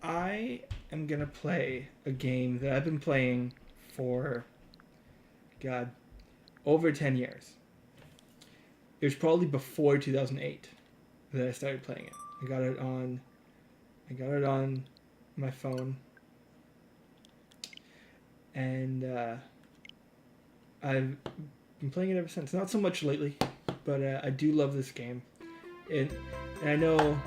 I am gonna play a game that I've been playing for, God, over 10 years. It was probably before 2008 that I started playing it. I got it on my phone, and I've been playing it ever since. Not so much lately, but I do love this game. And I know.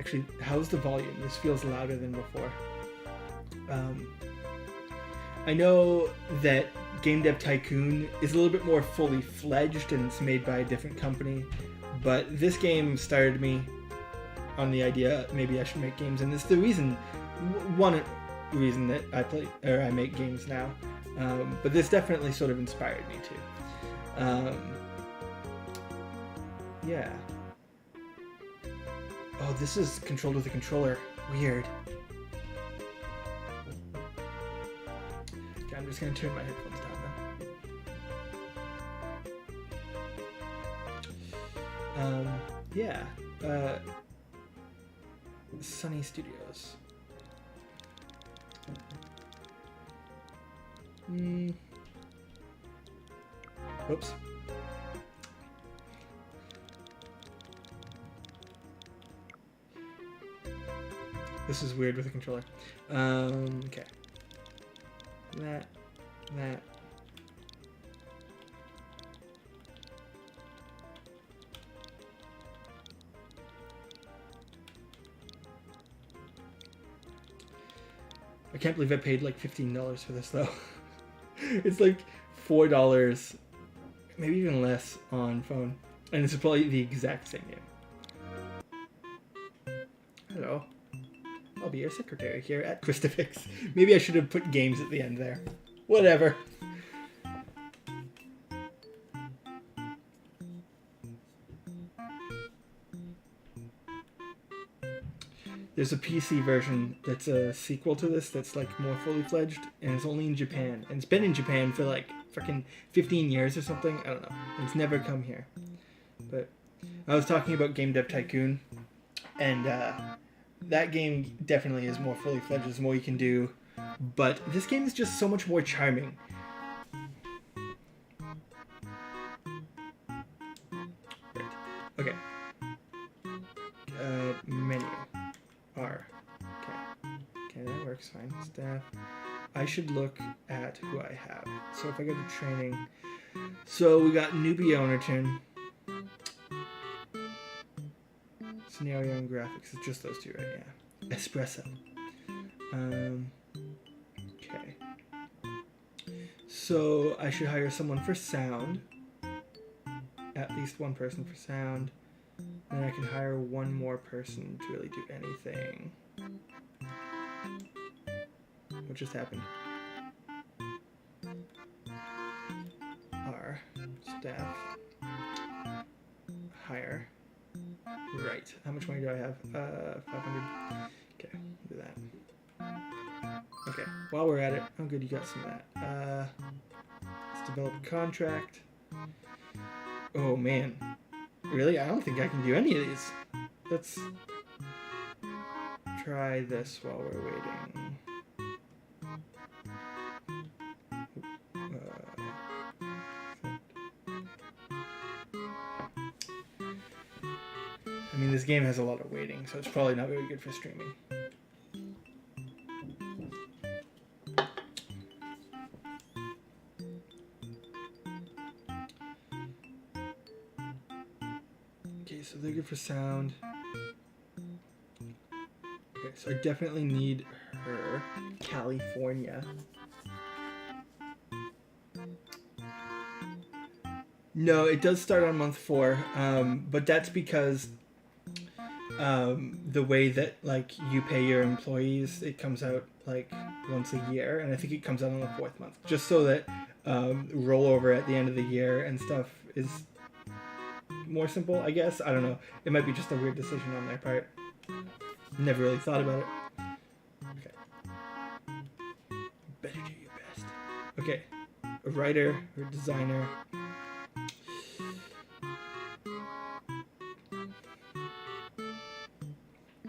Actually, how's the volume? This feels louder than before. I know that Game Dev Tycoon is a little bit more fully fledged and it's made by a different company, but this game started me on the idea maybe I should make games, and it's the one reason that I make games now. But this definitely sort of inspired me too. Yeah. Oh, this is controlled with a controller. Weird. Okay, I'm just gonna turn my headphones down now. Yeah. Sunny Studios. Oops. This is weird with a controller. Okay. That. I can't believe I paid like $15 for this though. It's like $4, maybe even less on phone. And it's probably the exact same game. Hello. I'll be your secretary here at Christovix. Maybe I should have put games at the end there. Whatever. There's a PC version that's a sequel to this that's like more fully fledged, and it's only in Japan. And it's been in Japan for like freaking 15 years or something. I don't know. It's never come here. But I was talking about Game Dev Tycoon, and that game definitely is more fully fledged. There's more you can do, but this game is just so much more charming. Right. Okay. Menu. R. Okay, that works fine. Staff. I should look at who I have. So if I go to training, so we got newbie ownerton, scenario and graphics. It's just those two, right? Yeah. Espresso. Okay. So I should hire someone for sound. At least one person for sound. Then I can hire one more person to really do anything. What just happened? R. Staff. Hire. Right. How much money do I have? 500. Okay, do that. Okay, while we're at it, oh good, you got some of that. Let's develop a contract. Oh man. Really? I don't think I can do any of these. Let's try this while we're waiting. I mean, this game has a lot of waiting, so it's probably not very good for streaming. Okay, so they're good for sound. Okay, so I definitely need her. California. No, it does start on month 4, but that's because the way that like you pay your employees, it comes out like once a year, and I think it comes out on the 4th month, just so that rollover at the end of the year and stuff is more simple, I guess. I don't know. It might be just a weird decision on their part. Never really thought about it. Okay. Better do your best. Okay. A writer or designer.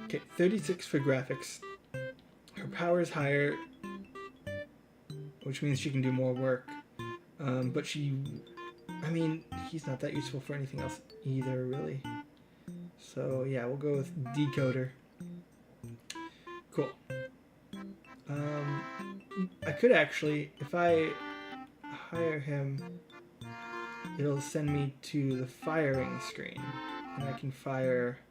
Okay. 36 for graphics. Her power is higher, which means she can do more work. But I mean, he's not that useful for anything else either, really. So yeah, we'll go with decoder. Cool. I could actually, if I hire him, it'll send me to the firing screen, and I can fire.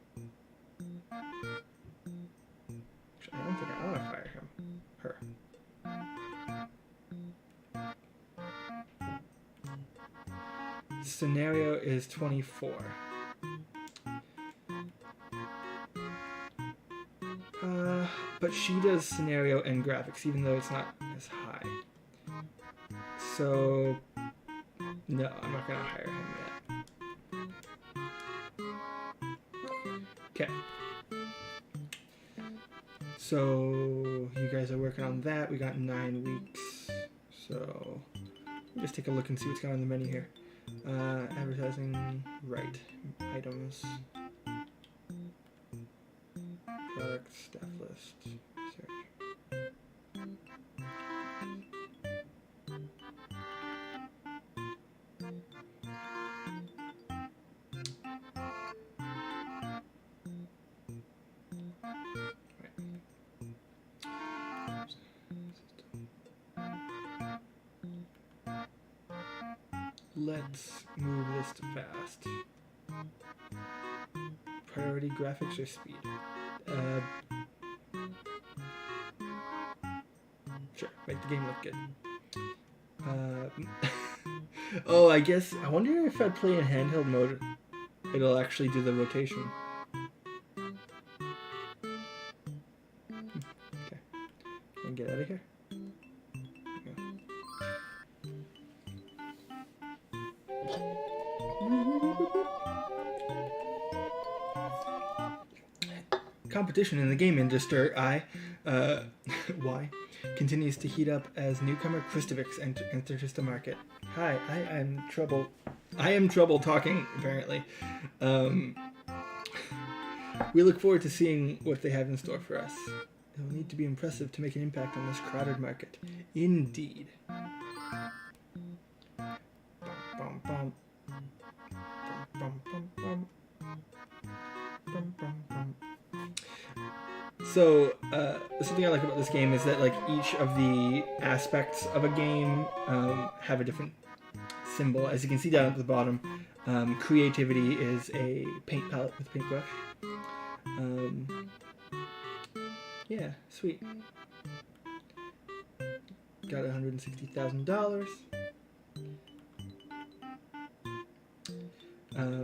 Actually, I don't think I want to fire him. Her. Scenario is 24. But she does scenario and graphics, even though it's not as high. So, no, I'm not gonna hire him yet. Okay. So, you guys are working on that. We got 9 weeks. So, just take a look and see what's going on in the menu here. Advertising, right. Items. Product, staff list, search. Let's move this to fast. Priority, graphics, or speed? Sure, make the game look good. Oh, I wonder if I play in handheld mode, it'll actually do the rotation. Okay, can I get out of here? Competition in the game industry, continues to heat up as newcomer Christovix enters the market. Hi, I am trouble talking, apparently. We look forward to seeing what they have in store for us. It will need to be impressive to make an impact on this crowded market. Indeed. Bum, bum, bum. Bum, bum, bum, bum. So, something I like about this game is that, like, each of the aspects of a game have a different symbol. As you can see down at the bottom, creativity is a paint palette with paintbrush. Yeah, sweet. Got $160,000.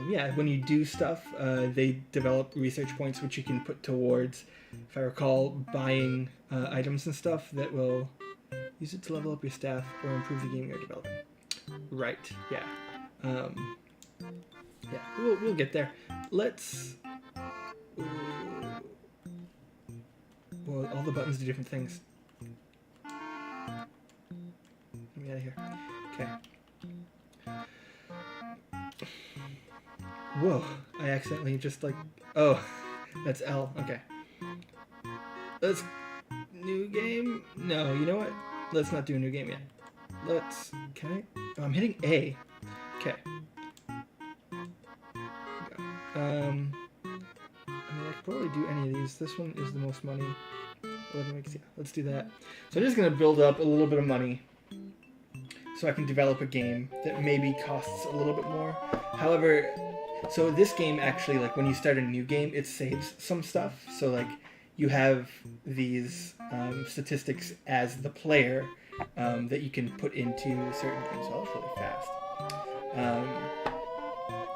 Yeah, when you do stuff, they develop research points which you can put towards, if I recall, buying items and stuff that will use it to level up your staff or improve the game you're developing. Right, yeah. Yeah, we'll get there. Let's... Well, all the buttons do different things. Let me out of here. Okay. Whoa, I accidentally just like... Oh, that's L. Okay. Let's... New game? No, you know what? Let's not do a new game yet. Let's... Can I? Oh, I'm hitting A. Okay. I mean, I could probably do any of these. This one is the most money. 11 weeks, yeah. Let's do that. So I'm just going to build up a little bit of money so I can develop a game that maybe costs a little bit more. However... So this game actually, like, when you start a new game, it saves some stuff. So, like, you have these statistics as the player that you can put into certain games. So that's really fast.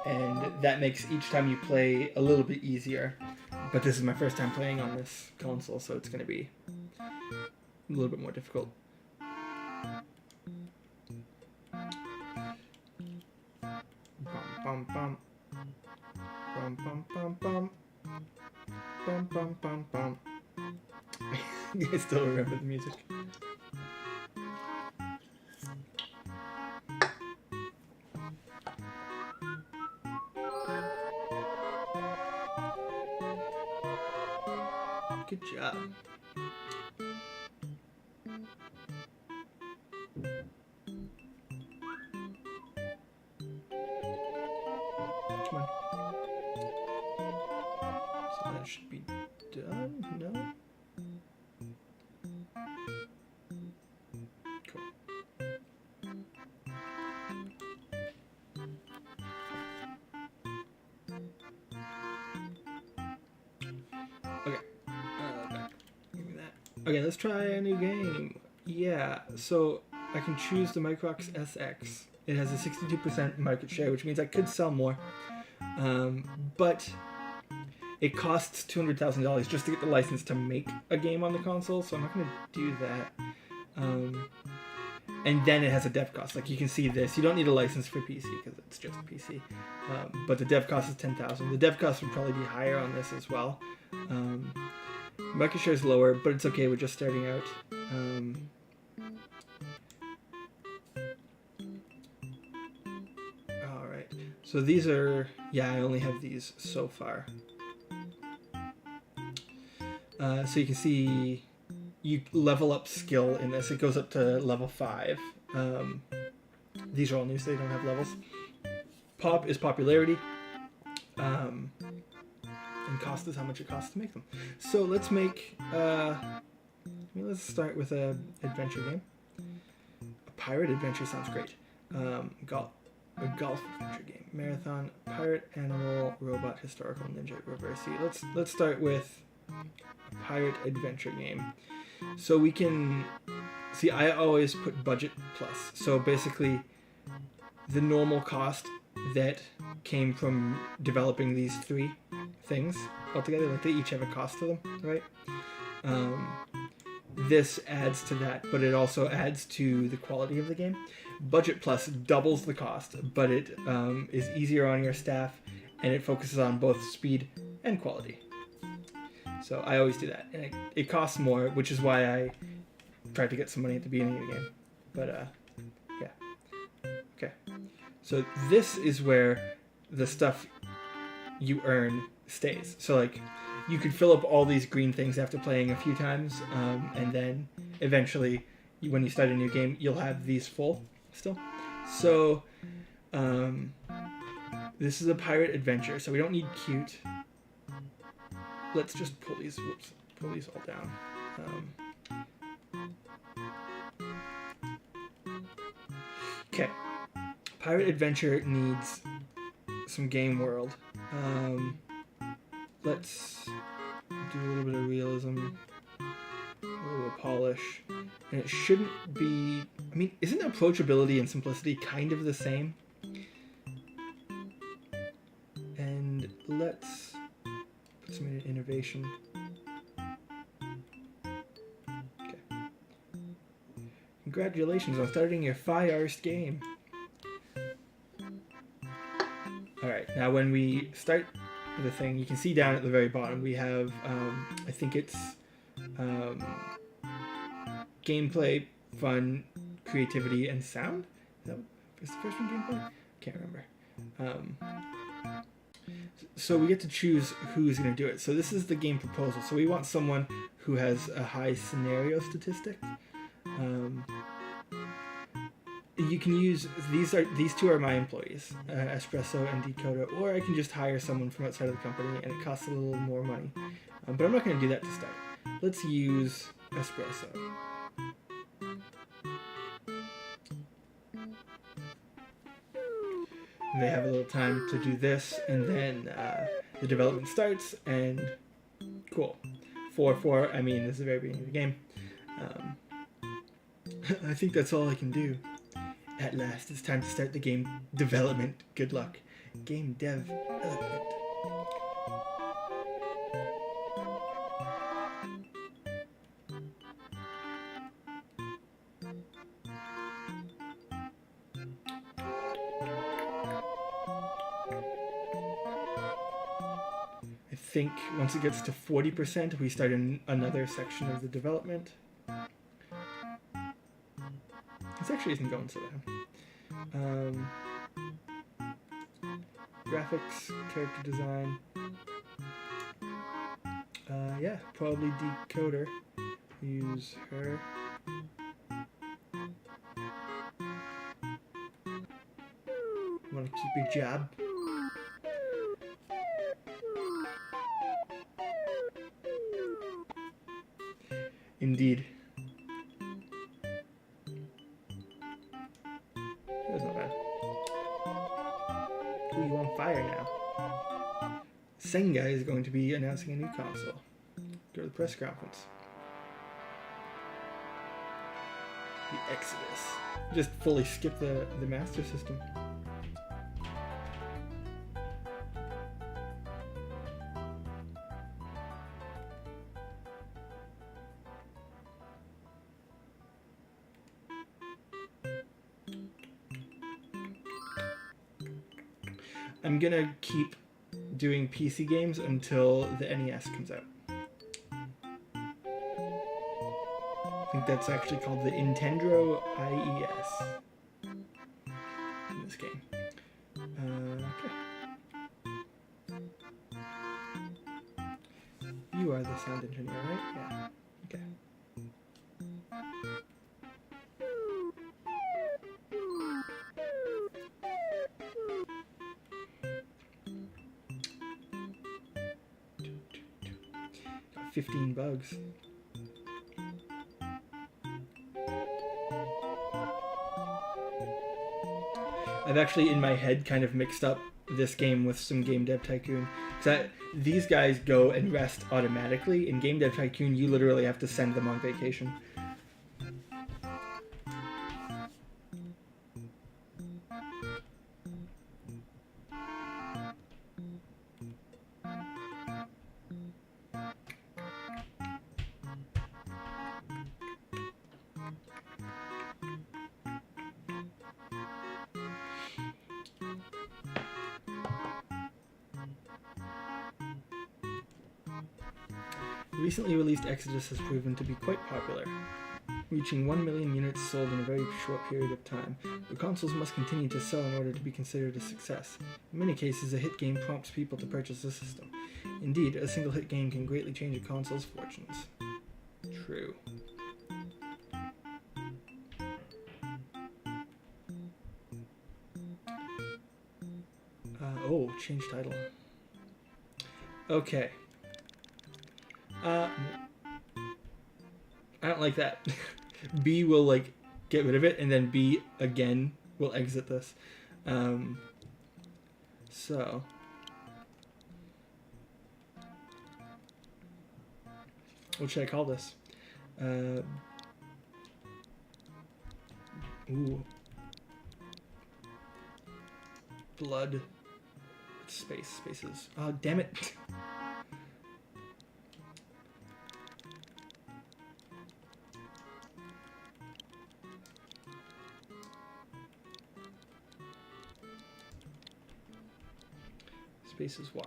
And that makes each time you play a little bit easier. But this is my first time playing on this console, so it's going to be a little bit more difficult. Bum, bum, bum. Bum, bum, bum, bum. Bum, bum, bum, bum. You guys still remember the music? Good job. Come on. So that should be done. No? Cool. Okay. Give me that. Okay, let's try a new game. Yeah, so I can choose the Microx SX. It has a 62% market share, which means I could sell more. But it costs $200,000 just to get the license to make a game on the console, so I'm not going to do that. And then it has a dev cost. Like you can see this. You don't need a license for PC because it's just PC. But the dev cost is $10,000. The dev cost would probably be higher on this as well. Market share is lower, but it's okay. We're just starting out. All right. So these are, yeah, I only have these so far. So you can see you level up skill in this. It goes up to level 5. These are all new, so they don't have levels. Pop is popularity. And cost is how much it costs to make them. So let's make, let's start with a adventure game. A pirate adventure sounds great. A golf adventure game. Marathon, pirate, animal, robot, historical, ninja, reverse. Let's start with a pirate adventure game. So we can see, I always put budget plus. So basically the normal cost that came from developing these 3 things altogether, like they each have a cost to them, right? This adds to that, but it also adds to the quality of the game. Budget plus doubles the cost, but it is easier on your staff, and it focuses on both speed and quality. So I always do that, and it costs more, which is why I tried to get some money at the beginning of the game. But yeah, okay. So this is where the stuff you earn stays. So like, you could fill up all these green things after playing a few times, and then eventually, when you start a new game, you'll have these full still. So this is a pirate adventure, so we don't need cute. Let's just pull these all down. Okay, pirate adventure needs some game world. Let's do a little bit of realism, a little bit of polish, and it shouldn't be, I mean, isn't approachability and simplicity kind of the same? And let's put some innovation. Okay. Congratulations on starting your first game. Alright, now when we start the thing, you can see down at the very bottom we have, I think it's gameplay, fun, creativity, and sound. Is the first one gameplay? Can't remember. So we get to choose who's going to do it. So this is the game proposal. So we want someone who has a high scenario statistic. You can use, these 2 are my employees, Espresso and Decoder, or I can just hire someone from outside of the company, and it costs a little more money. But I'm not going to do that to start. Let's use Espresso. They have a little time to do this, and then the development starts, and cool. 4-4, I mean, this is the very beginning of the game. I think that's all I can do. At last, it's time to start the game development. Good luck. Game development. I think once it gets to 40%, we start in another section of the development. This actually isn't going so bad. Graphics, character design. Yeah, probably decoder. Use her. Want to keep your job? Indeed. That's not bad. Ooh, you on fire now. Senga is going to be announcing a new console. Go to the press conference. The Exodus. Just fully skip the Master System. I'm gonna keep doing PC games until the NES comes out. I think that's actually called the Nintendo IES in this game. Okay. You are the sound engineer, right? Yeah. Okay. Got 15 bugs. I've actually, in my head, kind of mixed up this game with some Game Dev Tycoon. Because these guys go and rest automatically. In Game Dev Tycoon, you literally have to send them on vacation. The recently released Exodus has proven to be quite popular, reaching 1 million units sold in a very short period of time. But consoles must continue to sell in order to be considered a success. In many cases, a hit game prompts people to purchase a system. Indeed, a single hit game can greatly change a console's fortunes. True. Oh, change title. Okay. I don't like that. B will like get rid of it, and then B again will exit this. So what should I call this? Blood spaces. Oh, damn it. Spaces Y.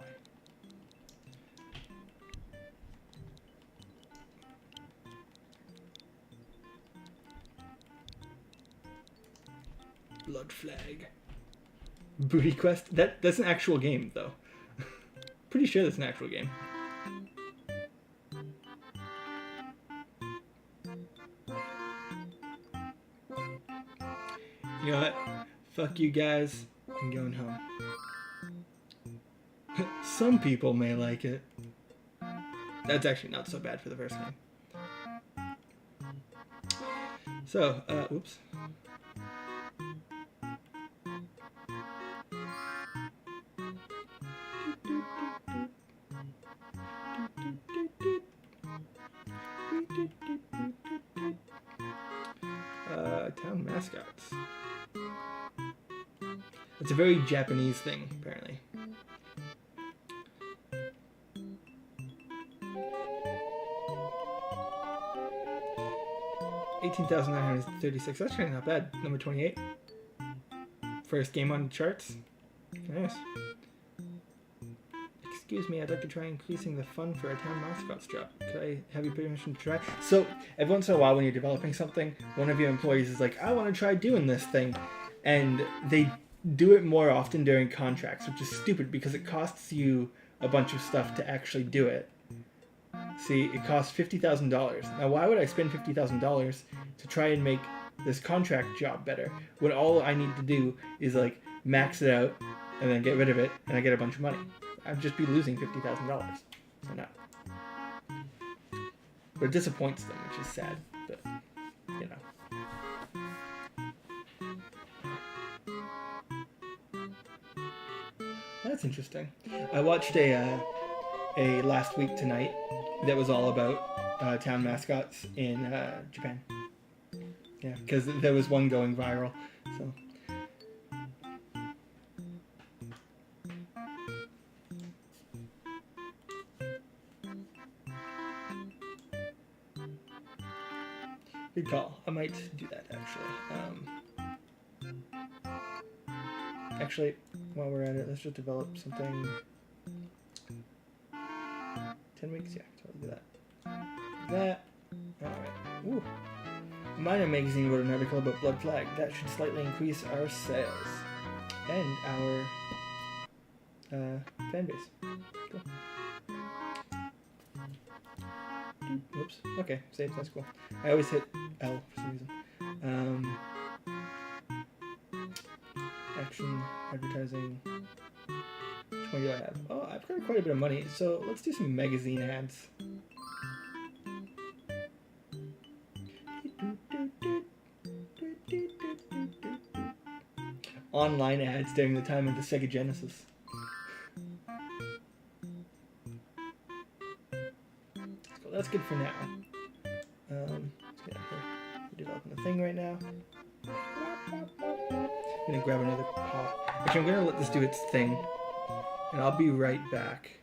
Blood flag. Booty quest. That's an actual game though. Pretty sure that's an actual game. You know what? Fuck you guys. I'm going home. Some people may like it. That's actually not so bad for the first game. So, whoops. Town mascots. It's a very Japanese thing, apparently. $18,936. That's actually not bad. Number 28. First game on the charts. Nice. Excuse me, I'd like to try increasing the fun for a town mascots job. Could I have your permission to try? So, every once in a while when you're developing something, one of your employees is like, I want to try doing this thing. And they do it more often during contracts, which is stupid because it costs you a bunch of stuff to actually do it. See, it costs $50,000. Now, why would I spend $50,000 to try and make this contract job better when all I need to do is like max it out and then get rid of it and I get a bunch of money? I'd just be losing $50,000. So no. But it disappoints them, which is sad. But you know. That's interesting. I watched a Last Week Tonight that was all about town mascots in Japan. Yeah, because there was one going viral. So. Good call. I might do that actually. Actually, while we're at it, let's just develop something. 10 weeks, yeah, totally do that. That. Alright. Ooh. Minor Magazine wrote an article about Blood Flag. That should slightly increase our sales and our fan base. Cool. Whoops. Okay, save. That's cool. I always hit L for some reason. Action, advertising. Which one do I have? Oh, I've got quite a bit of money, so let's do some magazine ads. Online ads during the time of the Sega Genesis. So that's good for now. Let's get out here. We're developing the thing right now. I'm gonna grab another pot. Actually, I'm gonna let this do its thing, and I'll be right back.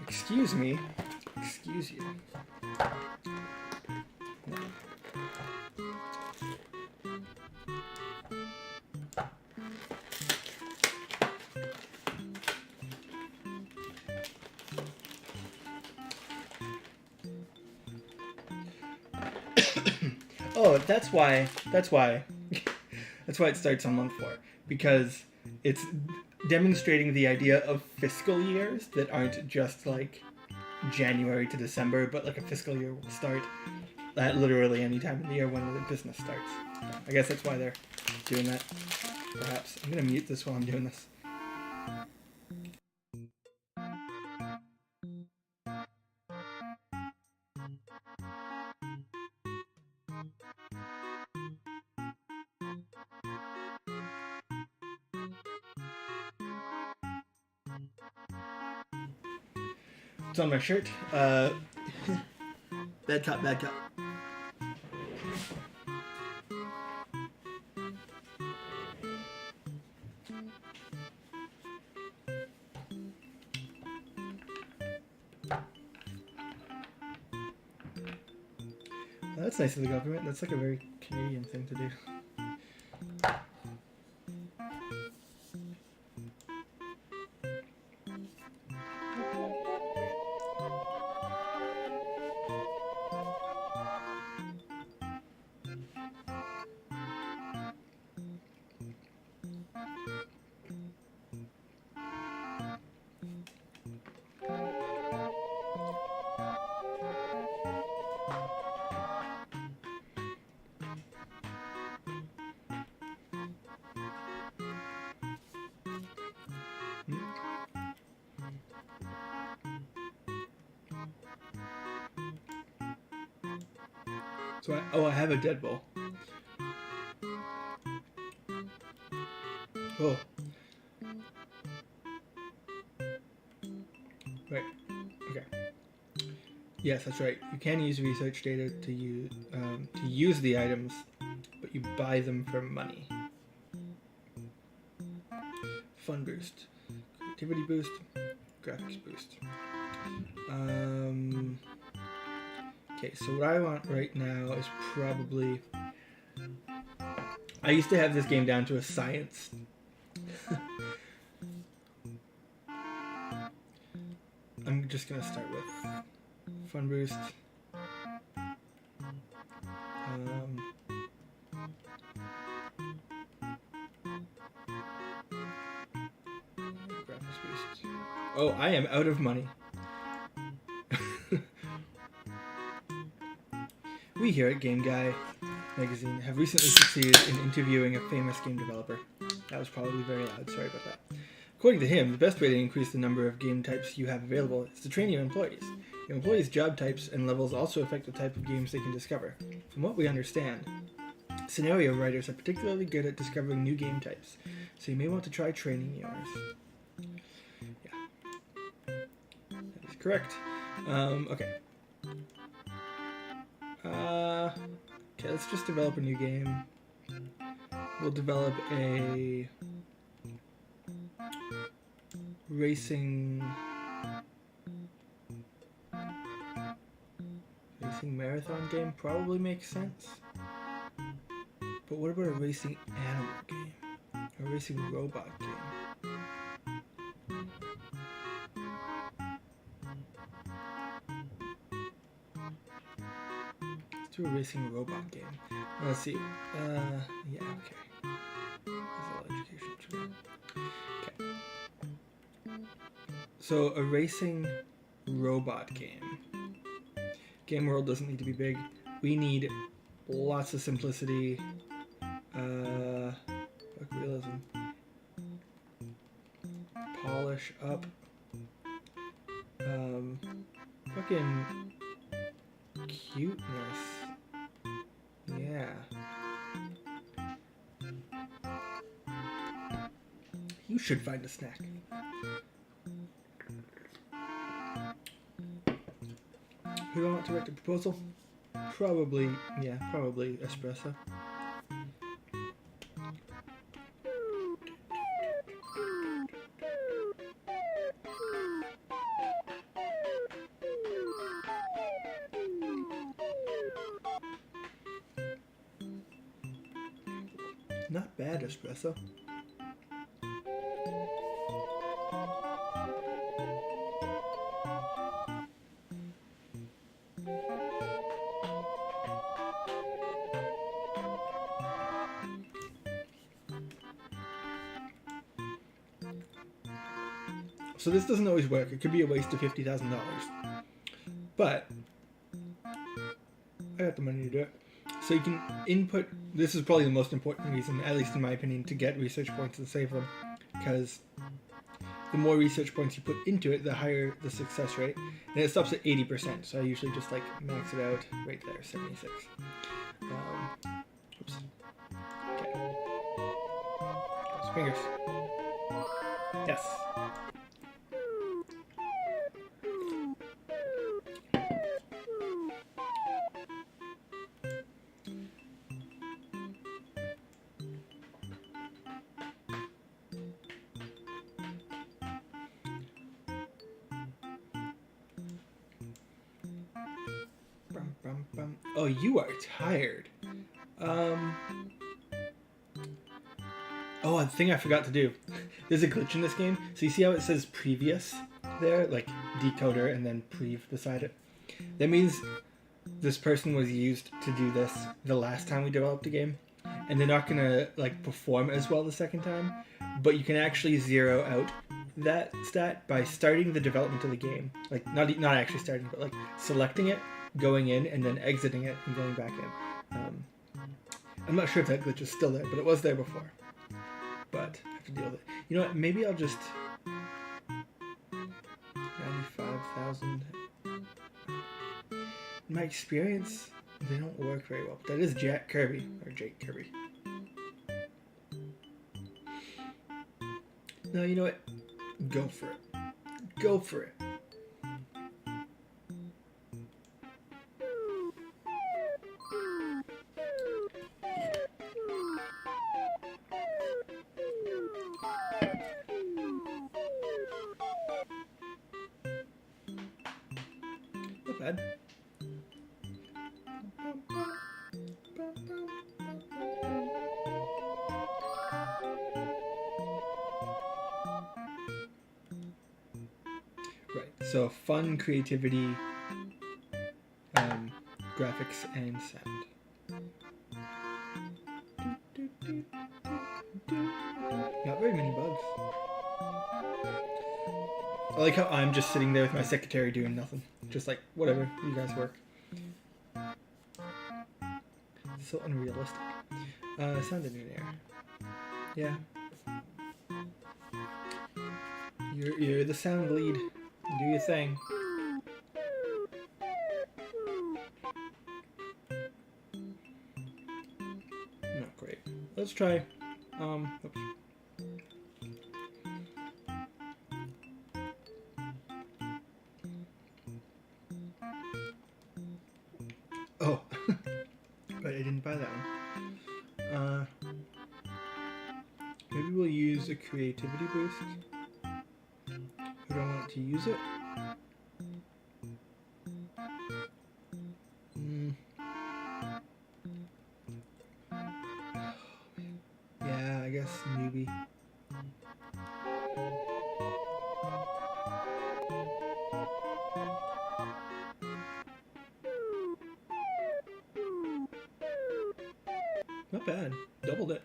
Excuse me. Excuse you. Oh, that's why that's why it starts on month 4, because it's demonstrating the idea of fiscal years that aren't just like January to December, but like a fiscal year will start at literally any time of the year when the business starts. I guess that's why they're doing that. Perhaps. I'm gonna mute this while I'm doing this. It's on my shirt. Bad cop, bad cop. Well, that's nice of the government. That's like a very Canadian thing to do. So I have a Deadbolt. Oh. Right. Okay. Yes, that's right. You can use research data to use the items, but you buy them for money. Fun boost, creativity boost, graphics boost. Okay, so what I want right now is probably... I used to have this game down to a science. I'm just gonna start with fun boost. Graphics boost. Oh, I am out of money. We here at Game Guy magazine have recently succeeded in interviewing a famous game developer. That was probably very loud, sorry about that. According to him, the best way to increase the number of game types you have available is to train your employees. Your employees' job types and levels also affect the type of games they can discover. From what we understand, scenario writers are particularly good at discovering new game types, so you may want to try training yours. Yeah, that is correct. Okay. Okay, let's just develop a new game. We'll develop a racing marathon game. Probably makes sense. But what about a racing animal game? A racing robot game? Let's do a racing robot game. Let's see. Yeah, okay. Physical education. Okay. So a racing robot game. Game world doesn't need to be big. We need lots of simplicity. Realism. Polish up. Fucking cuteness. Yeah. You should find a snack. Who do I want to write the proposal? Probably espresso. Not bad, espresso. So this doesn't always work. It could be a waste of $50,000. But I got the money to do it. So you can input, this is probably the most important reason, at least in my opinion, to get research points and save them. Because the more research points you put into it, the higher the success rate. And it stops at 80%, so I usually just like max it out right there, 76. Oops. Okay. Fingers. Yes. Oh, you are tired. Oh, a thing I forgot to do. There's a glitch in this game. So you see how it says previous there? Like decoder and then prev beside it? That means this person was used to do this the last time we developed a game. And they're not going to like perform as well the second time. But you can actually zero out that stat by starting the development of the game. Like not actually starting, but like selecting it, going in, and then exiting it and going back in. I'm not sure if that glitch is still there, but it was there before. But I have to deal with it. You know what? Maybe I'll just 95,000. In my experience, They don't work very well. But that is Jack Kirby, or Jake Kirby. No, you know what? Go for it. Go for it. Not bad. Right, so fun, creativity, graphics, and sound. Not very many bugs. I like how I'm just sitting there with my secretary doing nothing. Just like, whatever, you guys work. So unrealistic. Sound engineer. Yeah. You're the sound lead. Do your thing. Not great. Let's try. Oops. Oh, but I didn't buy that one. Maybe we'll use a creativity boost. I don't want to use it. Yeah, I guess newbie. Not bad. Doubled it.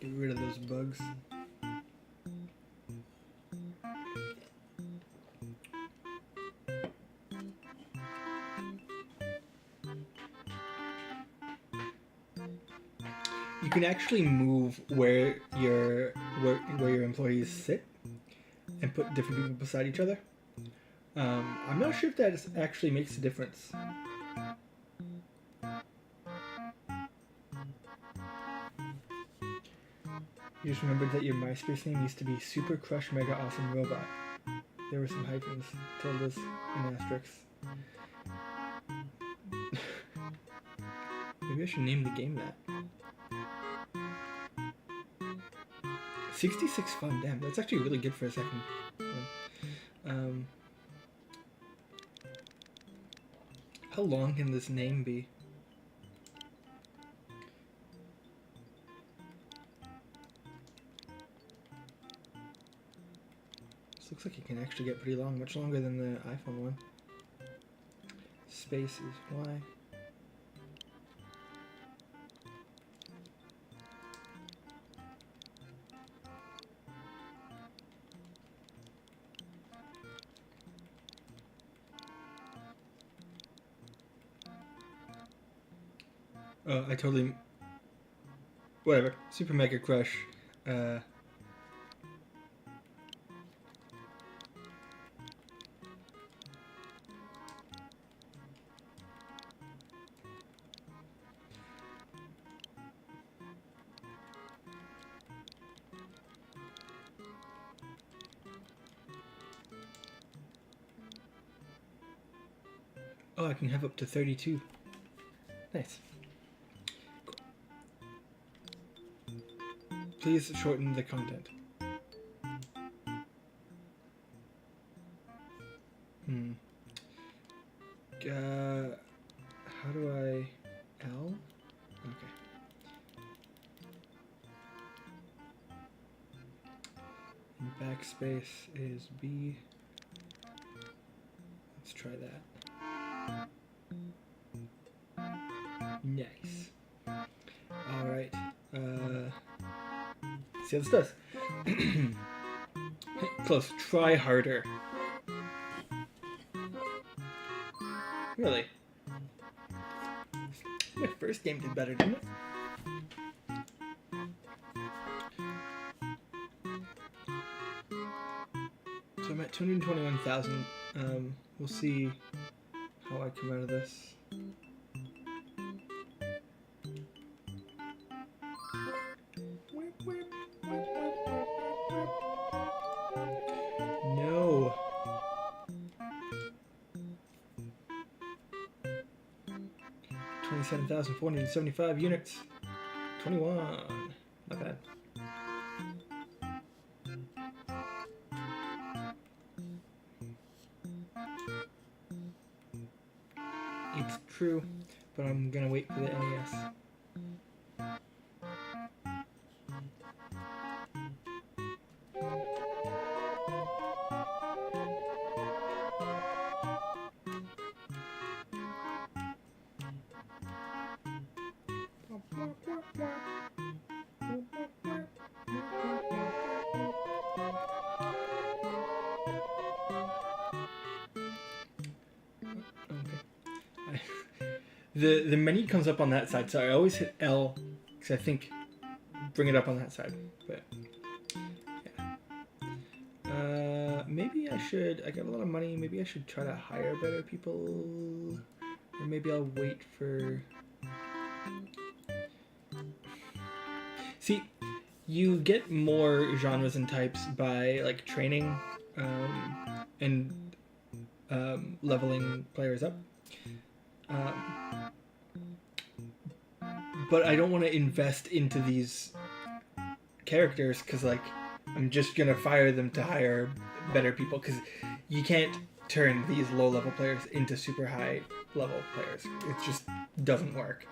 Get rid of those bugs. You can actually move where your employees sit and put different people beside each other. I'm not sure if that actually makes a difference. You just remembered that your MySpace name used to be Super Crush Mega Awesome Robot. There were some hyphens, tildes, and asterisks. Maybe I should name the game that. 66 fun, damn, that's actually really good for a second one. How long can this name be? This looks like it can actually get pretty long, much longer than the iPhone one. Space is Y. Oh, I totally... Whatever. Super Mega Crush. Oh, I can have up to 32. Nice. Please shorten the content. How do I... L? Okay. And backspace is B. Let's try that. Nice. Alright. See how this does. Close. Try harder. Really? My first game did better, didn't it? 221,000. We'll see how I come out of this. No. 27,475 units. 21. Not bad. It's true, but I'm gonna wait for the NES. The menu comes up on that side, so I always hit L because I think bring it up on that side. But yeah, maybe I should. I got a lot of money. Maybe I should try to hire better people, or maybe I'll wait for. See, you get more genres and types by like training and leveling players up. But I don't want to invest into these characters because, like, I'm just going to fire them to hire better people because you can't turn these low-level players into super high-level players. It just doesn't work.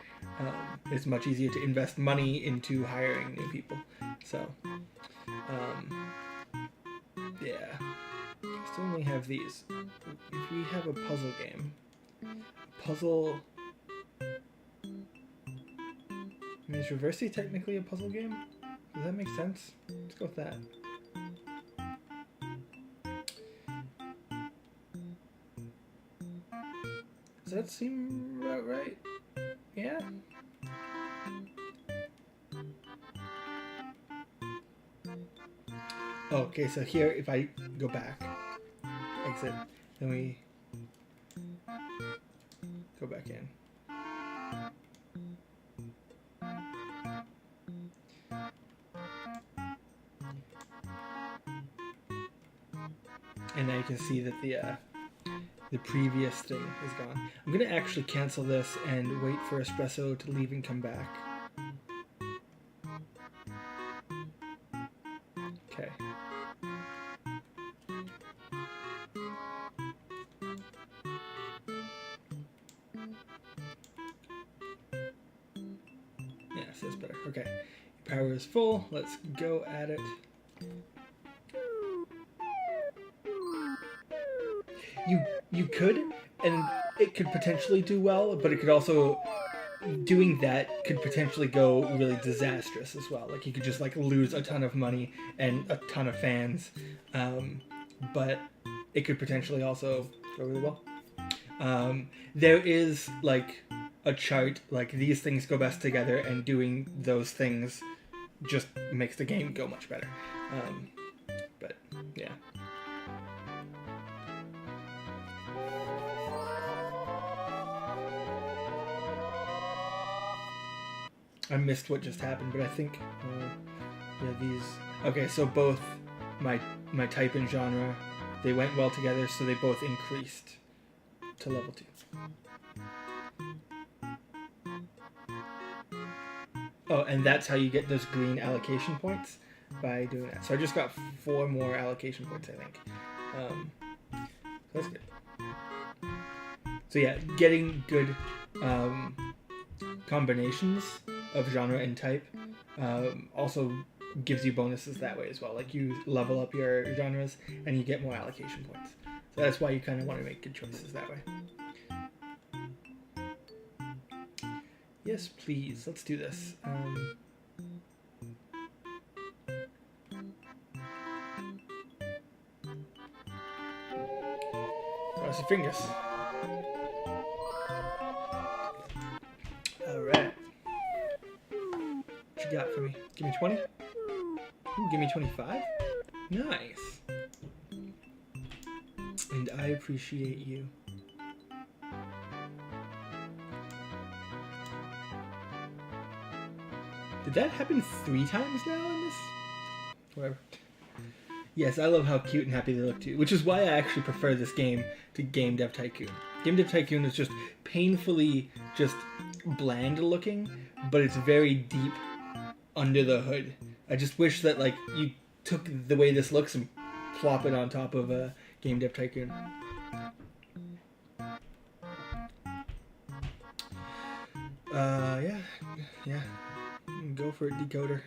It's much easier to invest money into hiring new people. So, yeah. Still only have these. If we have a puzzle game, puzzle... I mean, is Reversi technically a puzzle game? Does that make sense? Let's go with that. Does that seem about right? Yeah? Oh, okay, so here, if I go back, exit, then we go back in. And now you can see that the previous thing is gone. I'm gonna actually cancel this and wait for Espresso to leave and come back. Okay. Yeah, so that's better. Okay. Power is full. Let's go at it. You could, and it could potentially do well, but it could also, doing that could potentially go really disastrous as well. Like, you could just, like, lose a ton of money and a ton of fans, but it could potentially also go really well. There is, like, a chart, like, these things go best together, and doing those things just makes the game go much better. But, yeah. I missed what just happened, but I think, yeah, these... Okay, so both my type and genre, they went well together, so they both increased to level 2. Oh, and that's how you get those green allocation points, by doing that. So I just got 4 more allocation points, I think. So that's good. So yeah, getting good combinations of genre and type also gives you bonuses that way as well. Like, you level up your genres and you get more allocation points. So that's why you kind of want to make good choices that way. Yes, please. Let's do this. Cross your fingers. Alright. What you got for me? Give me 20? Ooh, give me 25? Nice. And I appreciate you. Did that happen 3 times now in this? Whatever. Yes, I love how cute and happy they look too, which is why I actually prefer this game to Game Dev Tycoon. Game Dev Tycoon is just painfully just bland looking, but it's very deep under the hood. I just wish that like you took the way this looks and plop it on top of a Game Dev Tycoon. Yeah. Go for it, decoder.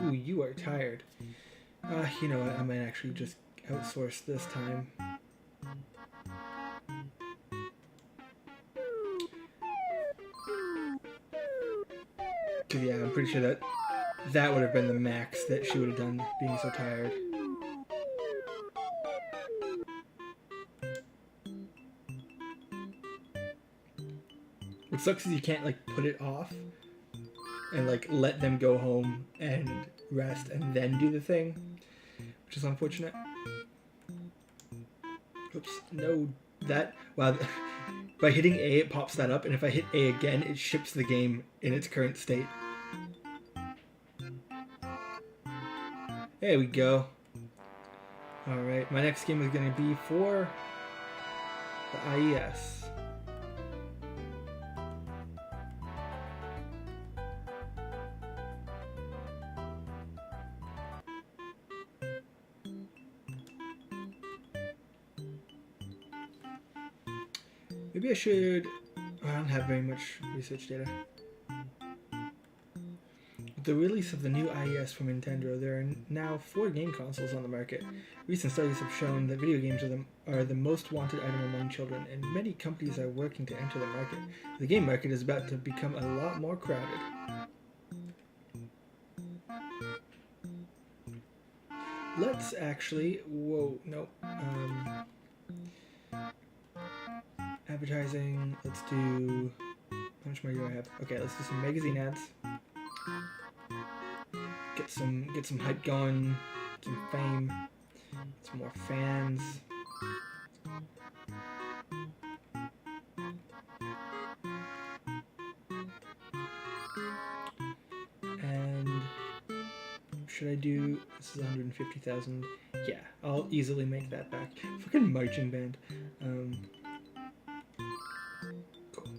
Ooh, you are tired. You know what? I might actually just outsource this time. Cause yeah, I'm pretty sure that would have been the max that she would have done, being so tired. What sucks is you can't like put it off and like let them go home and rest and then do the thing, which is unfortunate. Oops, no, that, wow, by hitting A it pops that up, and if I hit A again it ships the game in its current state. There we go. Alright, my next game is going to be for the IES. Maybe I should... I don't have very much research data. With the release of the new IES from Nintendo, there are now 4 game consoles on the market. Recent studies have shown that video games are the most wanted item among children, and many companies are working to enter the market. The game market is about to become a lot more crowded. Let's actually... Whoa, no. Advertising, let's do... How much money do I have? Okay, let's do some magazine ads. Get some hype going, some fame, some more fans. And should I do, this is 150,000. Yeah, I'll easily make that back. Fucking marching band. Cool.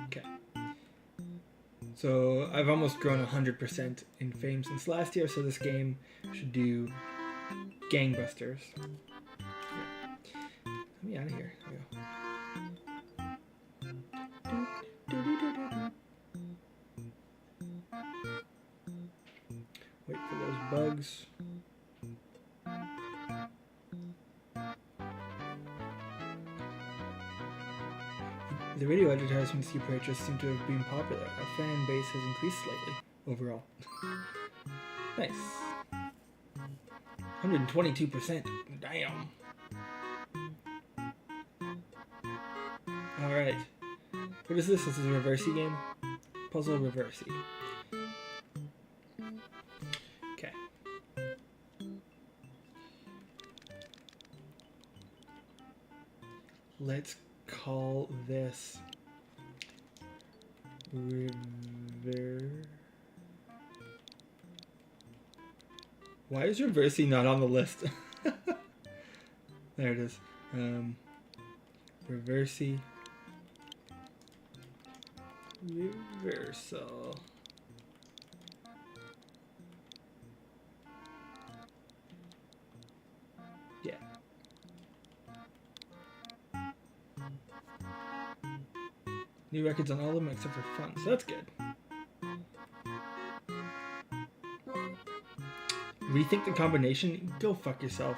Okay. So I've almost grown 100% in fame since last year, so this game should do gangbusters. Yeah. Let me out of here. There we go. Wait for those bugs. The radio advertisements you purchased seem to have been popular. Our fan base has increased slightly overall. Nice. 122%. Damn. Alright. What is this? This is a reversey game? Puzzle reversey. Okay. Let's call this River. Why is reversey not on the list? There it is. Reversey. Reversal. Yeah. New records on all of them except for fun, so that's good. Rethink the combination? Go fuck yourself.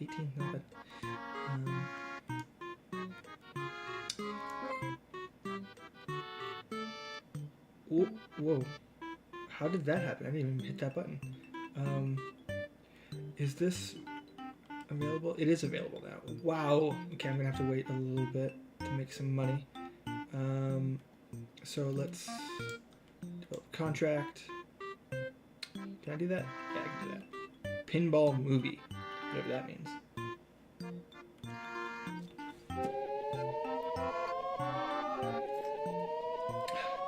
18, not bad. Whoa. How did that happen? I didn't even hit that button. Is this available? It is available now. Wow. Okay, I'm gonna have to wait a little bit to make some money. So let's develop contract. Can I do that? Yeah, I can do that. Pinball movie, whatever that means.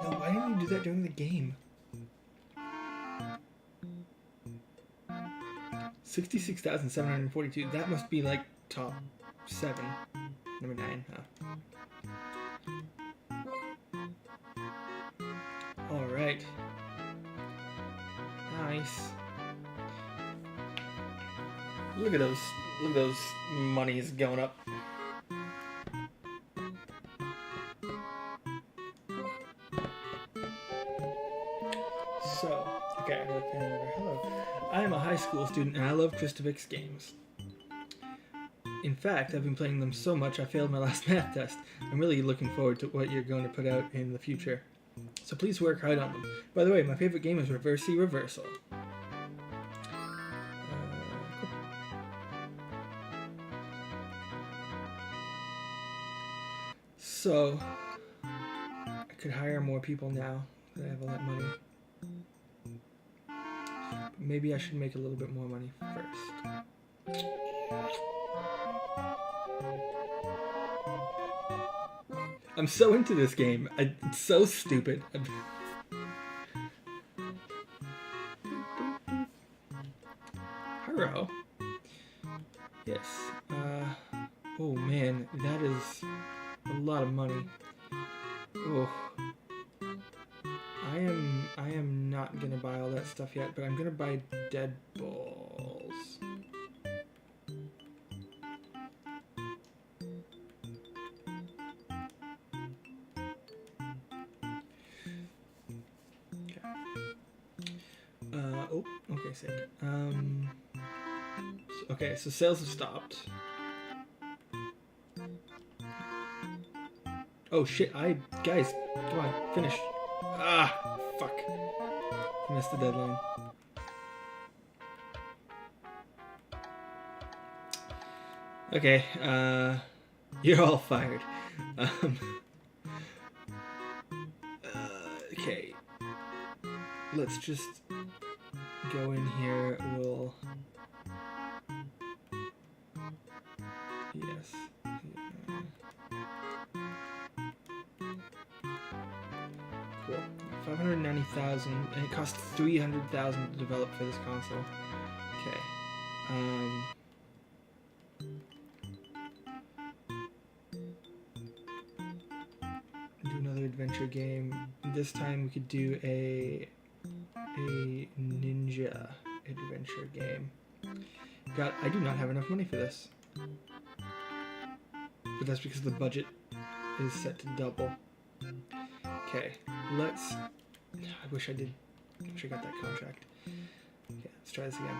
No, why didn't you do that during the game? 66,742. That must be like top 7. Number 9, huh? Alright. Nice. Look at those monies going up. So, okay, I got a pen over. Hello. I am a high school student and I love Christovixx games. In fact, I've been playing them so much I failed my last math test. I'm really looking forward to what you're going to put out in the future. So please work hard on them. By the way, my favorite game is Reversey Reversal. So, I could hire more people now that I have all that money. But maybe I should make a little bit more money first. I'm so into this game. It's so stupid. Hello. Yes. Oh man, that is a lot of money. Oh. I am not gonna buy all that stuff yet, but I'm gonna buy dead balls. Okay, sick. Okay, so sales have stopped. Oh shit, guys, come on, finish. Ah, fuck. Missed the deadline. Okay, you're all fired. Okay. Let's just go in here, we'll... Yes. Cool. 590,000, and it costs 300,000 to develop for this console. Okay. Do another adventure game. This time we could do a ninja adventure game. God, I do not have enough money for this. But that's because the budget is set to double. Okay, let's... I wish I got that contract. Okay, let's try this again.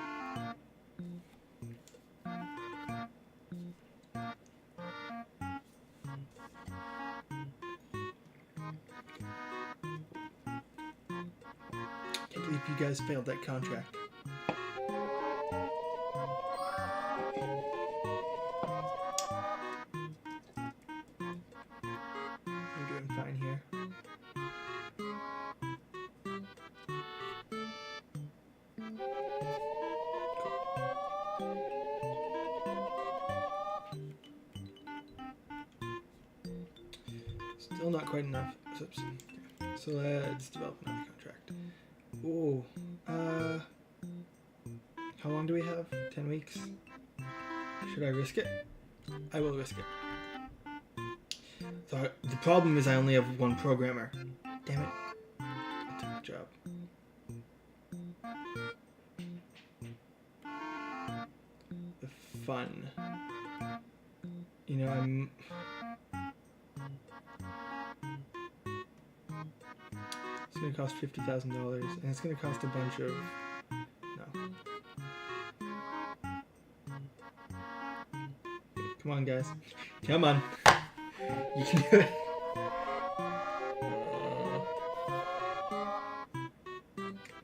Can't believe you guys failed that contract. I'm doing fine here. Still not quite enough. Oops. So let's develop another contract. Oh, how long do we have? 10 weeks? Should I risk it? I will risk it. So the problem is I only have one programmer. Damn it. I took the job. The fun. You know, It's gonna cost $50,000, and it's gonna cost a bunch of... No. Come on, guys. Come on. You can do it.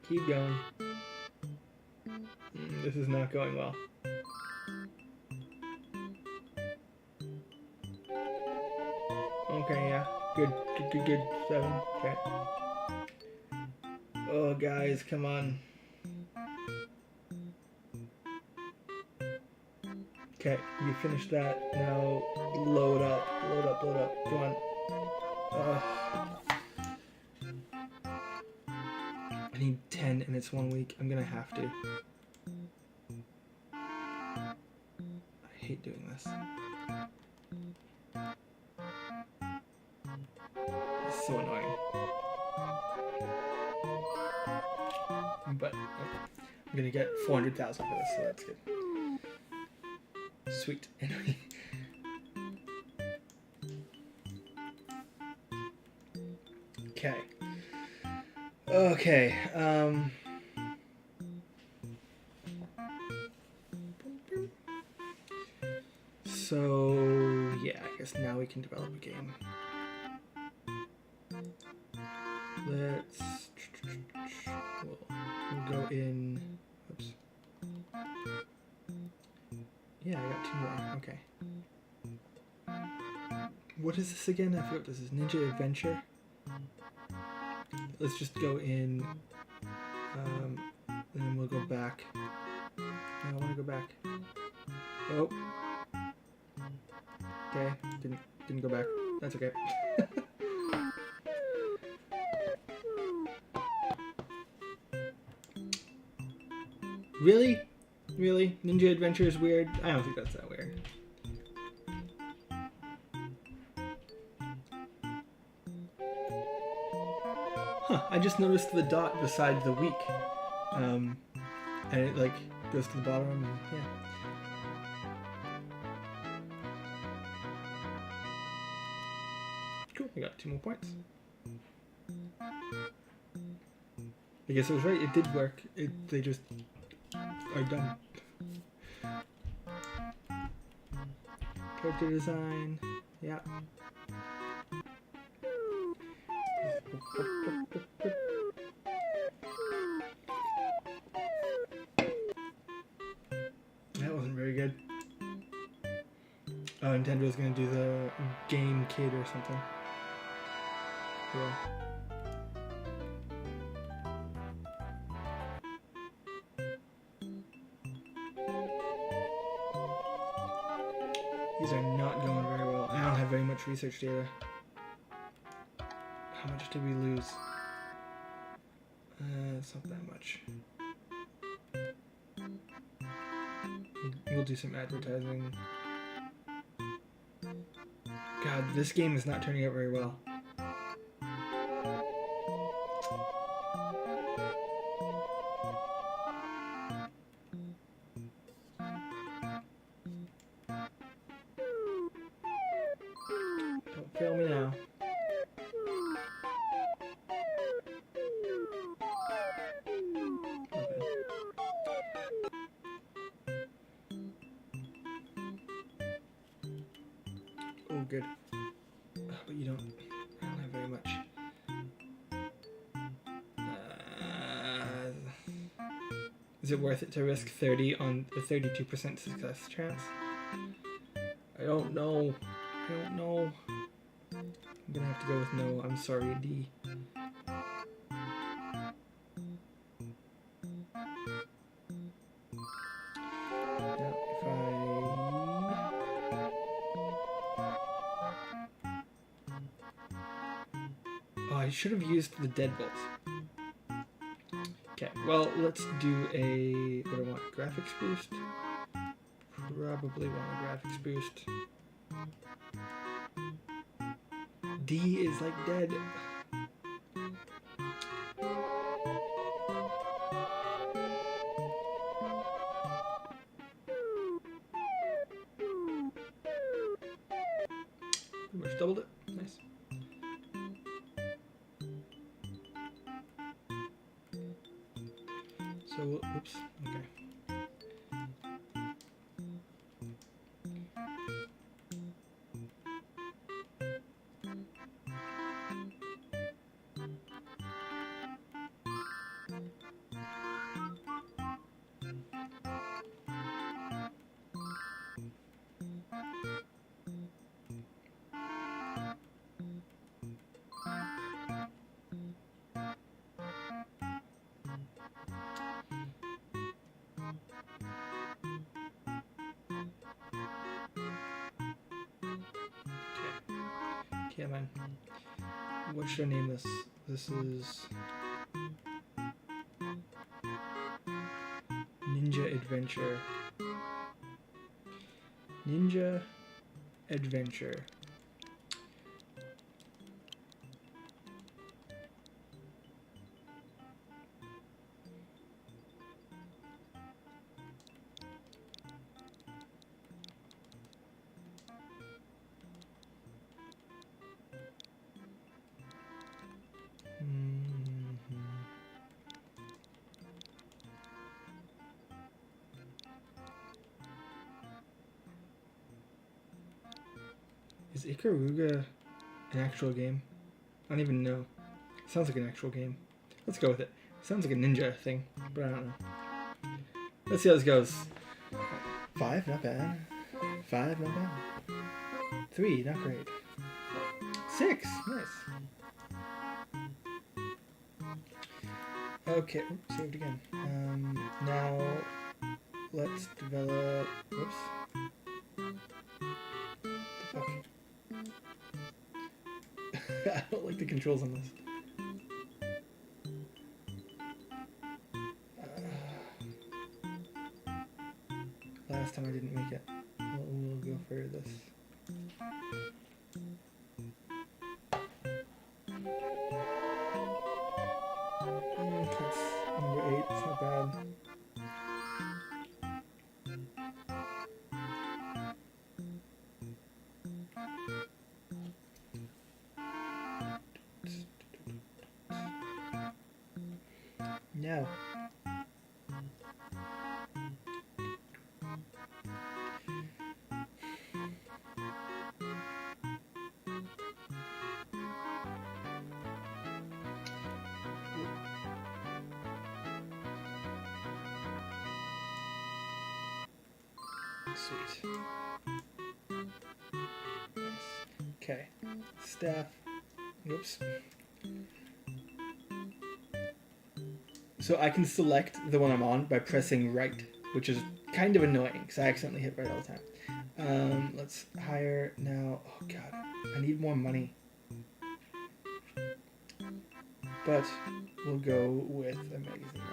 Keep going. This is not going well. Okay, yeah. Good. 7. Okay. Oh, guys, come on. Okay, you finished that. Now load up. Come on. I need 10 and it's 1 week. I'm gonna have to. I hate doing this. It's so annoying. But I'm gonna get 400,000 for this, so that's good. Sweet. Okay. Okay. So yeah, I guess now we can develop a game. We'll go in. Oops. Yeah, I got 2 more. Okay. What is this again? I forgot what this is. Ninja Adventure. Let's just go in, and then we'll go back. No, I want to go back. Oh. Okay, didn't go back. That's okay. Really? Really? Ninja Adventure is weird? I don't think that's that weird. Huh, I just noticed the dot beside the week. And it like goes to the bottom and yeah. Cool, I got 2 more points. I guess I was right, it did work. They just are dumb. Character design, yeah. That wasn't very good. Oh, Nintendo's gonna do the Game Kid or something. Yeah. These are not going very well. I don't have very much research data. How much did we lose? It's not that much. We'll do some advertising. God, this game is not turning out very well. Don't fail me now. Oh, good. But you don't. I don't have very much. Is it worth it to risk 30 on a 32% success chance? I don't know. I'm gonna have to go with no. I'm sorry, D. Now, if I should have used the deadbolts. Okay, well, let's do a... What do I want? Graphics boost? Probably want a graphics boost. D is like dead. Pretty much doubled it. Nice. So, oops. Okay. Okay, man. What should I name this? This is Ninja Adventure. Ninja Adventure. Is Ikaruga an actual game? I don't even know. Sounds like an actual game. Let's go with it. Sounds like a ninja thing, but I don't know. Let's see how this goes. 5, not bad. 5, not bad. 3, not great. 6, nice. Okay, oops, saved again. Now let's develop. Whoops. What the fuck? I don't like the controls on this. Last time I didn't make it. We'll go for this. That's number 8. It's not bad. No. Sweet. Nice. Okay. Staff. Oops. So I can select the one I'm on by pressing right, which is kind of annoying because I accidentally hit right all the time. Let's hire now. Oh god, I need more money. But we'll go with a magazine ad.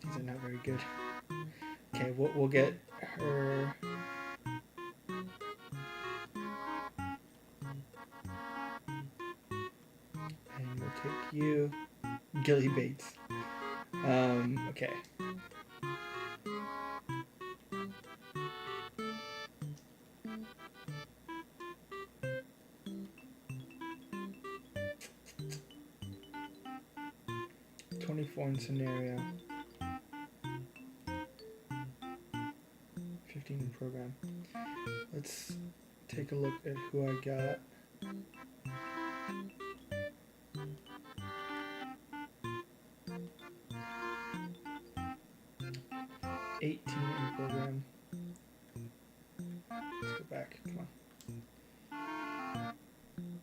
These are not very good. Okay, we'll get her. And we'll take you, Gilly Bates. Okay. In scenario. 15 in program. Let's take a look at who I got. $18 in program. Let's go back. Come on.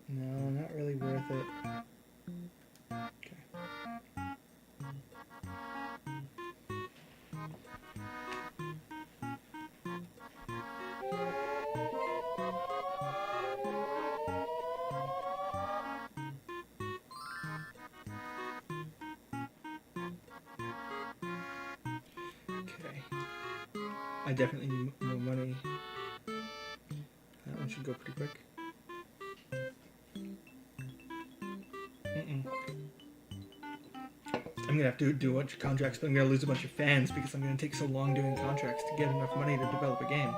No, not really worth it. Okay. I definitely need more money. That one should go pretty quick. I'm gonna have to do a bunch of contracts, but I'm gonna lose a bunch of fans because I'm gonna take so long doing contracts to get enough money to develop a game.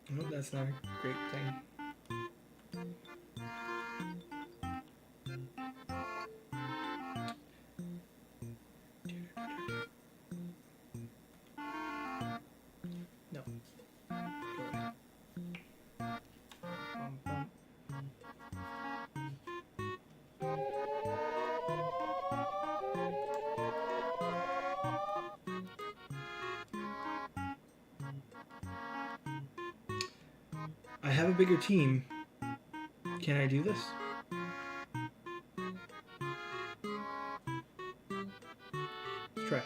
No, that's not a great thing. No. Go away. Bum, bum. I have a bigger team. Can I do this? Let's try.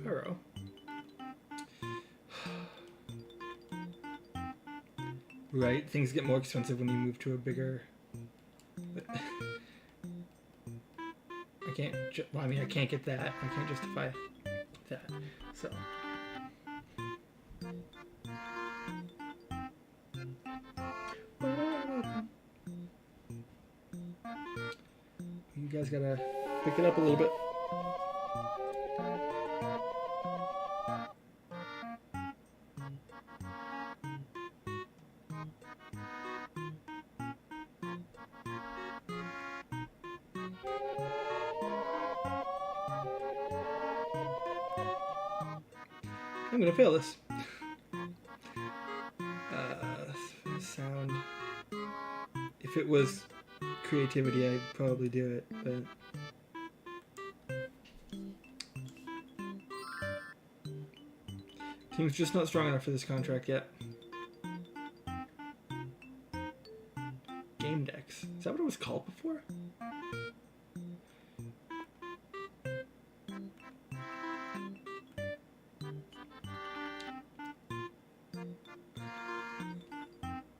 Hello. Right, things get more expensive when you move to a bigger... I can't... Well, I mean, I can't get that. I can't justify that. So... You guys gotta pick it up a little bit. I'm gonna fail this. Sound. If it was creativity, I'd probably do it, but... Team's just not strong enough for this contract yet. Game decks. Is that what it was called before?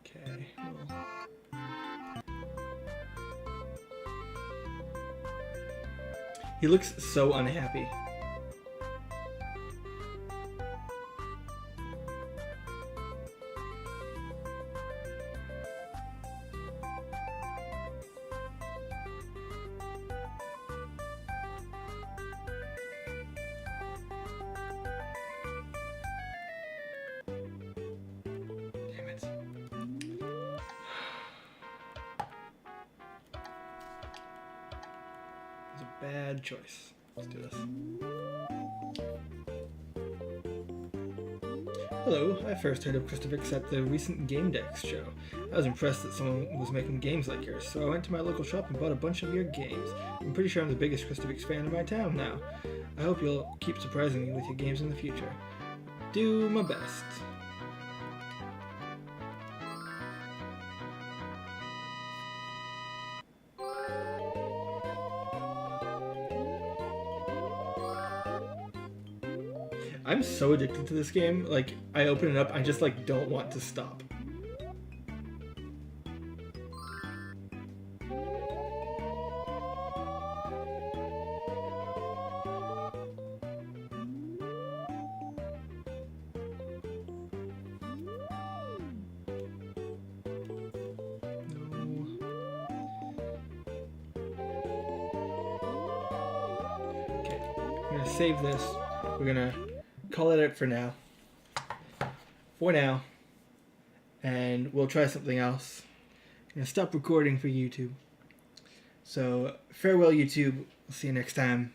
Okay, well... He looks so unhappy. Damn it. It's a bad choice. Let's do this. Hello, I first heard of Christovix at the recent Game Decks show. I was impressed that someone was making games like yours, so I went to my local shop and bought a bunch of your games. I'm pretty sure I'm the biggest Christovix fan in my town now. I hope you'll keep surprising me with your games in the future. Do my best. I'm so addicted to this game, like, I open it up, I just, like, don't want to stop. Okay, I'm gonna save this. We're gonna call it for now. And we'll try something else. I'm gonna stop recording for YouTube. So farewell, YouTube. We'll see you next time.